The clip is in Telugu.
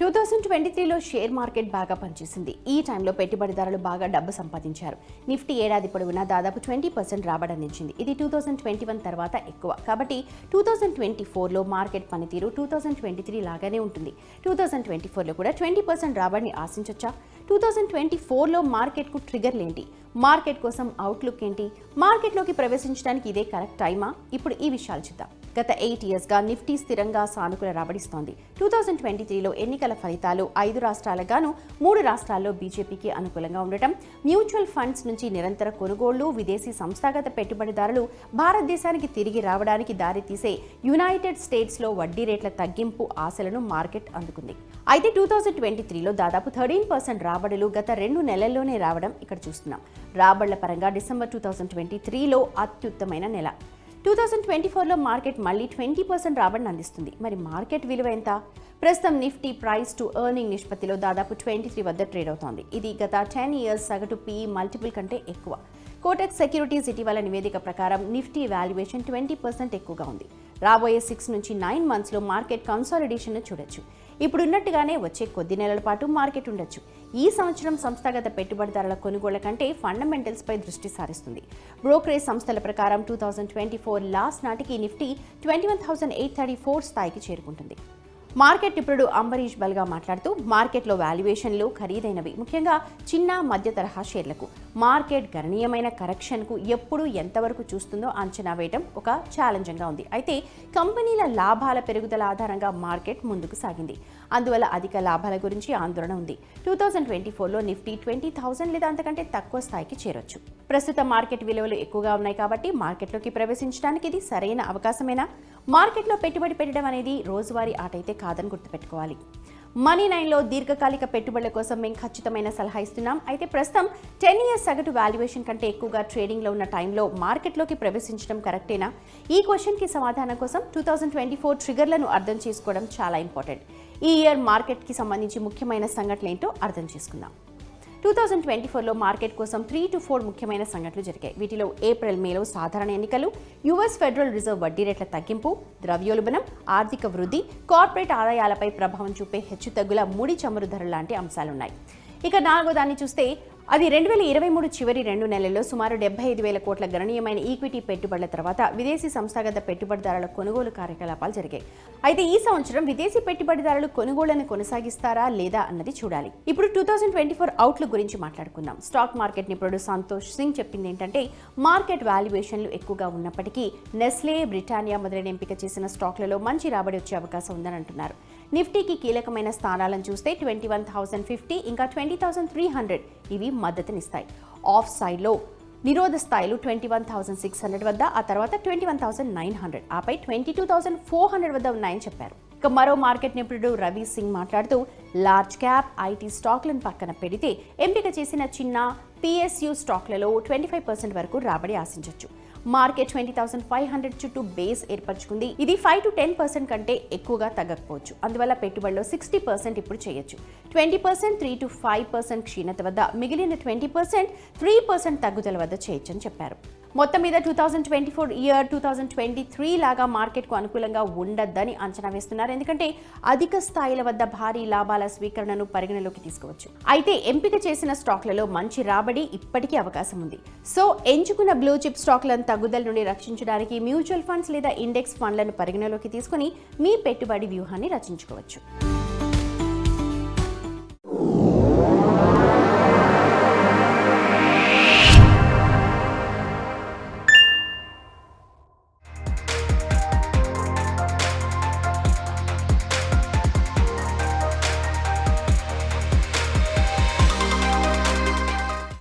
2023లో షేర్ మార్కెట్ బాగా పనిచేసింది. ఈ టైంలో పెట్టుబడిదారులు బాగా డబ్బు సంపాదించారు. నిఫ్టీ ఏడాది పొడవునా దాదాపు 20% రాబడి అందించింది. ఇది 2021 తర్వాత ఎక్కువ. కాబట్టి 2024లో మార్కెట్ పనితీరు 2023 లాగానే ఉంటుంది. 2024లో కూడా 20% రాబడిని ఆశించొచ్చా? 2024లో మార్కెట్కు ట్రిగర్లు ఏంటి? మార్కెట్ కోసం అవుట్లుక్ ఏంటి? మార్కెట్లోకి ప్రవేశించడానికి ఇదే కరెక్ట్ టైమా? ఇప్పుడు ఈ విషయాలు చూద్దాం. గత 8 ఇయర్స్గా నిఫ్టీ స్థిరంగా సానుకూల రాబడిస్తోంది. 2023లో ఎన్నికల ఫలితాలు 5 రాష్ట్రాలుగాను 3 రాష్ట్రాల్లో బీజేపీకి అనుకూలంగా ఉండటం, మ్యూచువల్ ఫండ్స్ నుంచి నిరంతర కొనుగోళ్లు, విదేశీ సంస్థాగత పెట్టుబడిదారులు భారతదేశానికి తిరిగి రావడానికి దారితీసే యునైటెడ్ స్టేట్స్లో వడ్డీ రేట్ల తగ్గింపు ఆశలను మార్కెట్ అందుకుంది. అయితే 2023లో దాదాపు 13% రాబడులు గత 2 నెలల్లోనే రావడం ఇక్కడ చూస్తున్నాం. రాబడుల పరంగా డిసెంబర్ 2023లో అత్యుత్తమైన నెల. 2024లో మార్కెట్ మళ్ళీ 20% రాబడిని అందిస్తుంది. మరి మార్కెట్ విలువ ఎంత? ప్రస్తుతం నిఫ్టీ ప్రైస్ టు ఎర్నింగ్ నిష్పత్తిలో దాదాపు 23 వద్ద ట్రేడ్ అవుతోంది. ఇది గత 10 ఇయర్స్ సగటు PE మల్టిపుల్ కంటే ఎక్కువ. కోటక్ సెక్యూరిటీస్ ఇటీవల నివేదిక ప్రకారం నిఫ్టీ వాల్యుయేషన్ 20% ఎక్కువగా ఉంది. రాబోయే 6 నుంచి 9 మంత్స్లో మార్కెట్ కన్సాలిడేషన్ చూడొచ్చు. ఇప్పుడున్నట్టుగానే వచ్చే కొద్ది నెలల పాటు మార్కెట్ ఉండొచ్చు. ఈ సంవత్సరం సంస్థాగత పెట్టుబడిదారుల కొనుగోళ్ల కంటే ఫండమెంటల్స్ పై దృష్టి సారిస్తుంది. బ్రోకరేజ్ సంస్థల ప్రకారం 2024 లాస్ట్ నాటికి నిఫ్టీ 21,834 స్థాయికి చేరుకుంటుంది. మార్కెట్ నిపుణుడు అంబరీష్ బల్గా మాట్లాడుతూ, మార్కెట్లో వాల్యుయేషన్లు ఖరీదైనవి, ముఖ్యంగా చిన్న మధ్య తరహా షేర్లకు. మార్కెట్ గణనీయమైన కరెక్షన్కు ఎప్పుడు ఎంతవరకు చూస్తుందో అంచనా వేయడం ఒక ఛాలెంజింగ్గా ఉంది. అయితే కంపెనీల లాభాల పెరుగుదల ఆధారంగా మార్కెట్ ముందుకు సాగింది. అందువల్ల అధిక లాభాల గురించి ఆందోళన ఉంది. 2024లో నిఫ్టీ 20,000 లేదా అంతకంటే తక్కువ స్థాయికి చేరొచ్చు. ప్రస్తుత మార్కెట్ విలువలు ఎక్కువగా ఉన్నాయి కాబట్టి మార్కెట్లోకి ప్రవేశించడానికి ఇది సరైన అవకాశమేనా? మార్కెట్లో పెట్టుబడి పెట్టడం అనేది రోజువారీ ఆట అయితే కాదని గుర్తుపెట్టుకోవాలి. Money9లో దీర్ఘకాలిక పెట్టుబడుల కోసం మేము ఖచ్చితమైన సలహా ఇస్తున్నాం. అయితే ప్రస్తుతం 10 ఇయర్స్ సగటు వాల్యుయేషన్ కంటే ఎక్కువగా ట్రేడింగ్లో ఉన్న టైంలో మార్కెట్లోకి ప్రవేశించడం కరెక్టేనా? ఈ క్వశ్చన్కి సమాధానం కోసం 2024 ట్రిగర్లను అర్థం చేసుకోవడం చాలా ఇంపార్టెంట్. ఈ ఇయర్ మార్కెట్కి సంబంధించి ముఖ్యమైన సంఘటనలు ఏంటో అర్థం చేసుకుందాం. 2024లో మార్కెట్ కోసం 3 to 4 ముఖ్యమైన సంఘటనలు జరిగాయి. వీటిలో ఏప్రిల్ మేలో సాధారణ ఎన్నికలు, యుఎస్ ఫెడరల్ రిజర్వ్ వడ్డీ రేట్ల తగ్గింపు, ద్రవ్యోల్బణం, ఆర్థిక వృద్ధి, కార్పొరేట్ ఆదాయాలపై ప్రభావం చూపే హెచ్చుతగ్గుల ముడి చమురు ధరలు లాంటి అంశాలున్నాయి. ఇక నాలుగో దాన్ని చూస్తే అది 2023 చివరి 2 నెలల్లో సుమారు 75,000 కోట్ల గణనీయమైన ఈక్విటీ పెట్టుబడుల తర్వాత విదేశీ సంస్థాగత పెట్టుబడిదారుల కొనుగోలు కార్యకలాపాలు జరిగాయి. అయితే ఈ సంవత్సరం విదేశీ పెట్టుబడిదారులు కొనుగోళ్లను కొనసాగిస్తారా లేదా అన్నది చూడాలి. ఇప్పుడు 2024 అవుట్లుక్ గురించి మాట్లాడుకుందాం. స్టాక్ మార్కెట్ నిపుణుడు సంతోష్ సింగ్ చెప్పింది ఏంటంటే, మార్కెట్ వాల్యుయేషన్లు ఎక్కువగా ఉన్నప్పటికీ నెస్లే, బ్రిటానియా మొదలైన ఎంపిక చేసిన స్టాక్లలో మంచి రాబడి వచ్చే అవకాశం ఉందని అంటున్నారు. నిఫ్టీకి కీలకమైన స్థానాలను చూస్తే 21,050 ఇంకా 20,300 ఇవి మద్దతునిస్తాయి. ఆఫ్ సైడ్లో నిరోధ స్థాయిలు 21,600 వద్ద, ఆ తర్వాత 21,900, ఆపై 22,400 వద్ద ఉన్నాయని చెప్పారు. ఇక మరో మార్కెట్ నిపుణుడు రవి సింగ్ మాట్లాడుతూ, లార్జ్ క్యాప్ ఐటీ స్టాక్లను పక్కన పెడితే ఎంపిక చేసిన చిన్న PSU స్టాక్లలో 25% వరకు రాబడి ఆశించవచ్చు. మార్కెట్ 20,500 చుట్టూ బేస్ ఏర్పరచుకుంది. ఇది 5 to 10% కంటే ఎక్కువగా తగ్గకపోవచ్చు. అందువల్ల పెట్టుబడిలో 60% ఇప్పుడు చేయొచ్చు. 20% 3 to 5% క్షీణత వద్ద, మిగిలిన 20% 3% తగ్గుదల వద్ద చేయొచ్చని చెప్పారు. మొత్తం మీద 2024 ఇయర్ 2023 లాగా మార్కెట్కు అనుకూలంగా ఉండద్దని అంచనా వేస్తున్నారు. ఎందుకంటే అధిక స్థాయిల వద్ద భారీ లాభాల స్వీకరణను పరిగణలోకి తీసుకోవచ్చు. అయితే ఎంపిక చేసిన స్టాక్లలో మంచి రాబడి ఇప్పటికీ అవకాశం ఉంది. సో ఎంచుకున్న బ్లూ చిప్ స్టాక్లను తగ్గుదల నుండి రక్షించడానికి మ్యూచువల్ ఫండ్స్ లేదా ఇండెక్స్ ఫండ్లను పరిగణలోకి తీసుకుని మీ పెట్టుబడి వ్యూహాన్ని రచించుకోవచ్చు.